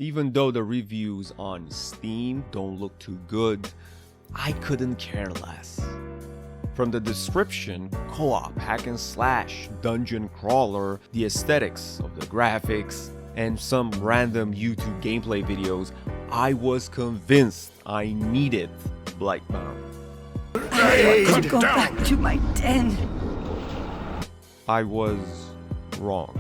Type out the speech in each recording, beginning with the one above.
Even though the reviews on Steam don't look too good, I couldn't care less. From the description, co-op, hack and slash, dungeon crawler, the aesthetics of the graphics, and some random YouTube gameplay videos, I was convinced I needed Blightbound. I want to go back to my den. I was wrong.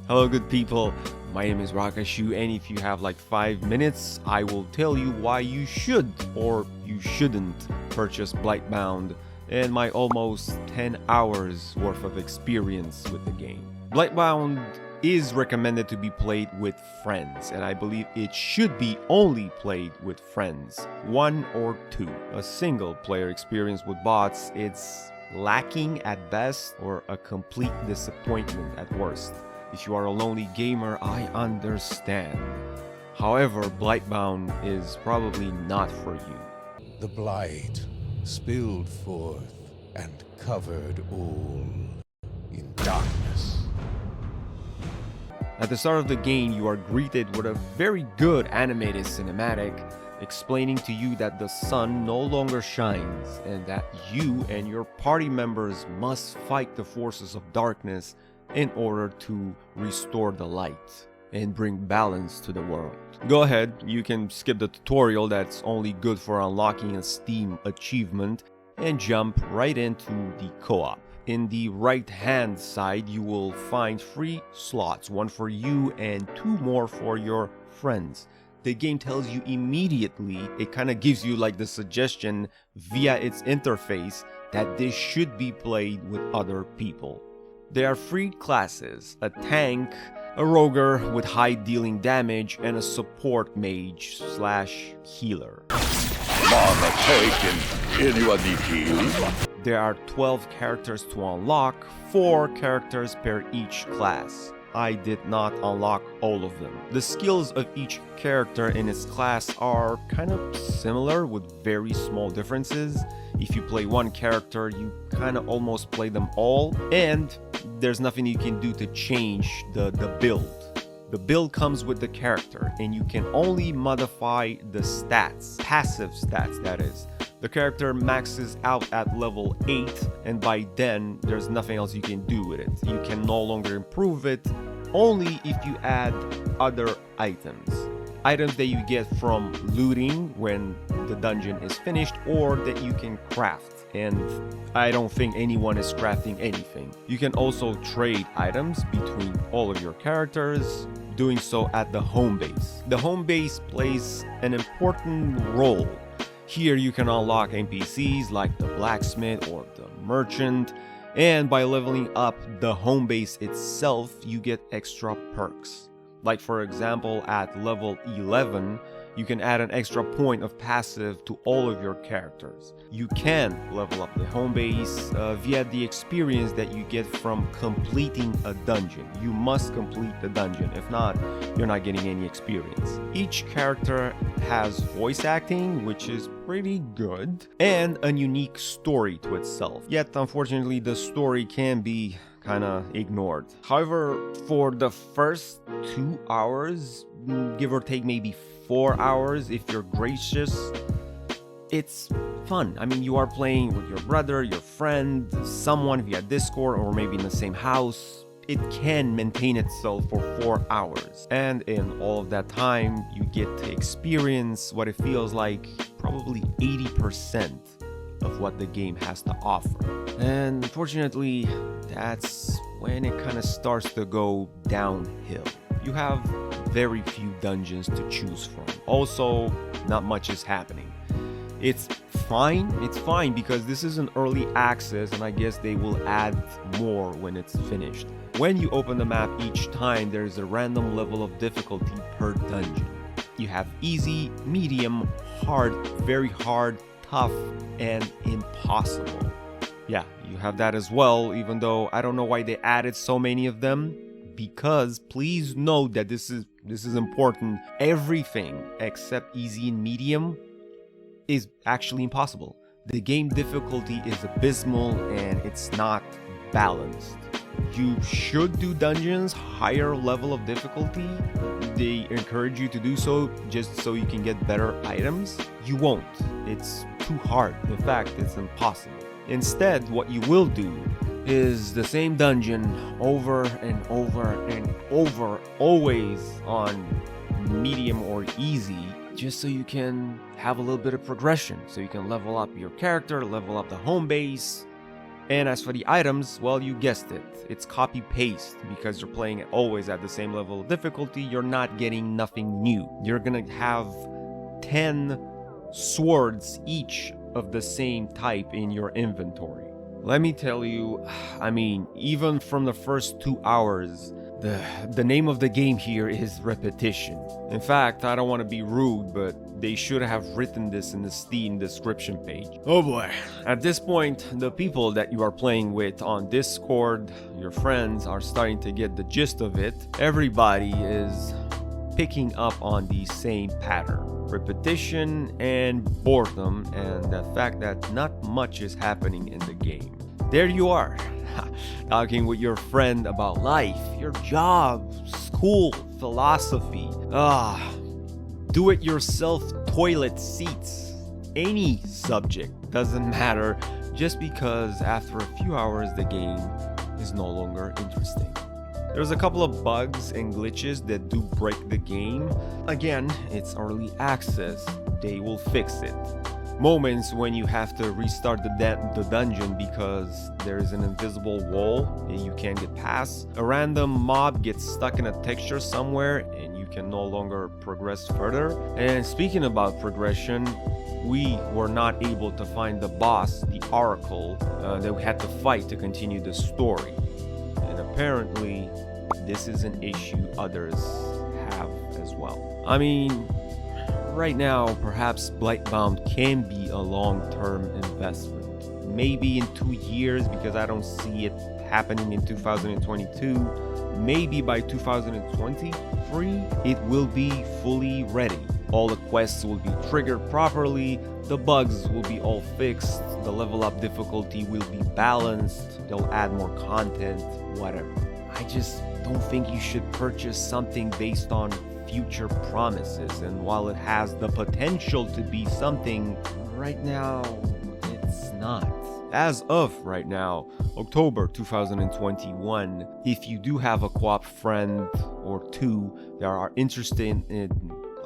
Hello good people, my name is Rocashu, and if you have like 5 minutes, I will tell you why you should or you shouldn't purchase Blightbound and my almost 10 hours worth of experience with the game. Blightbound is recommended to be played with friends, and I believe it should be only played with friends, 1 or 2. A single player experience with bots, it's lacking at best or a complete disappointment at worst. If you are a lonely gamer, I understand. However, Blightbound is probably not for you. The blight spilled forth and covered all in darkness. At the start of the game, you are greeted with a very good animated cinematic explaining to you that the sun no longer shines and that you and your party members must fight the forces of darkness in order to restore the light and bring balance to the world. Go ahead, you can skip the tutorial that's only good for unlocking a Steam achievement and jump right into the co-op. In the right hand side, you will find 3 slots, 1 for you and 2 more for your friends. The game tells you immediately, it kind of gives you like the suggestion via its interface that this should be played with other people. There are 3 classes, a tank, a rogue with high dealing damage, and a support mage / healer. Mana taken. Anyone need healing? There are 12 characters to unlock, 4 characters per each class. I did not unlock all of them. The skills of each character in its class are kind of similar with very small differences. If you play one character, you kind of almost play them all, and there's nothing you can do to change the build. The build comes with the character, and you can only modify the stats, passive stats that is. The character maxes out at level 8, and by then, there's nothing else you can do with it. You can no longer improve it, only if you add other items. Items that you get from looting when the dungeon is finished, or that you can craft. And I don't think anyone is crafting anything. You can also trade items between all of your characters, doing so at the home base. The home base plays an important role. Here you can unlock NPCs like the blacksmith or the merchant, and by leveling up the home base itself, you get extra perks. Like for example, at level 11, you can add an extra point of passive to all of your characters. You can level up the home base via the experience that you get from completing a dungeon. You must complete the dungeon, if not, you're not getting any experience. Each character has voice acting, which is pretty good, and a unique story to itself. Yet, unfortunately, the story can be kinda ignored. However, for the first 2 hours, give or take maybe 4 hours if you're gracious, it's fun. I mean, you are playing with your brother, your friend, someone via Discord, or maybe in the same house. It can maintain itself for 4 hours. And in all of that time, you get to experience what it feels like probably 80% of what the game has to offer. And unfortunately, that's when it kind of starts to go downhill. You have very few dungeons to choose from. Also, not much is happening. It's fine because this is an early access, and I guess they will add more when it's finished. When you open the map each time, there's a random level of difficulty per dungeon. You have easy, medium, hard, very hard, tough, and impossible. Yeah, you have that as well, even though I don't know why they added so many of them, because please note that this is important. Everything except easy and medium is actually impossible. The game difficulty is abysmal and it's not balanced. You should do dungeons, higher level of difficulty. They encourage you to do so just so you can get better items. You won't. It's too hard. In fact, it's impossible. Instead, what you will do is the same dungeon over and over and over, always on medium or easy, just so you can have a little bit of progression, so you can level up your character, level up the home base. And as for the items, well, you guessed it. It's copy-paste. Because you're playing it always at the same level of difficulty, you're not getting nothing new. You're gonna have 10 swords each of the same type in your inventory. Let me tell you, I mean, even from the first 2 hours, the name of the game here is repetition. In fact, I don't want to be rude, but they should have written this in the Steam description page. Oh boy. At this point, the people that you are playing with on Discord, your friends, are starting to get the gist of it. Everybody is picking up on the same pattern. Repetition and boredom, and the fact that not much is happening in the game. There you are, talking with your friend about life, your job, school, philosophy, do-it-yourself toilet seats, any subject, doesn't matter, just because after a few hours the game is no longer interesting. There's a couple of bugs and glitches that do break the game. Again, it's early access, they will fix it. Moments when you have to restart the dungeon because there is an invisible wall and you can't get past. A random mob gets stuck in a texture somewhere and you can no longer progress further. And speaking about progression, we were not able to find the boss, the Oracle, that we had to fight to continue the story. And apparently, this is an issue others have as well. I mean, right now, perhaps Blightbound can be a long-term investment. Maybe in 2 years, because I don't see it happening in 2022. Maybe by 2023, it will be fully ready. All the quests will be triggered properly, the bugs will be all fixed, the level up difficulty will be balanced, they'll add more content, whatever. I just don't think you should purchase something based on future promises, and while it has the potential to be something, right now it's not. As of right now, October 2021, if you do have a co-op friend or two that are interested in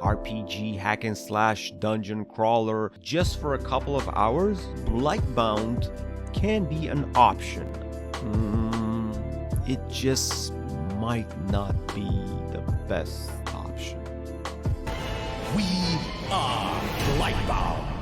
RPG hack and slash dungeon crawler just for a couple of hours, Blightbound can be an option. It just might not be the best option. We are Blightbound.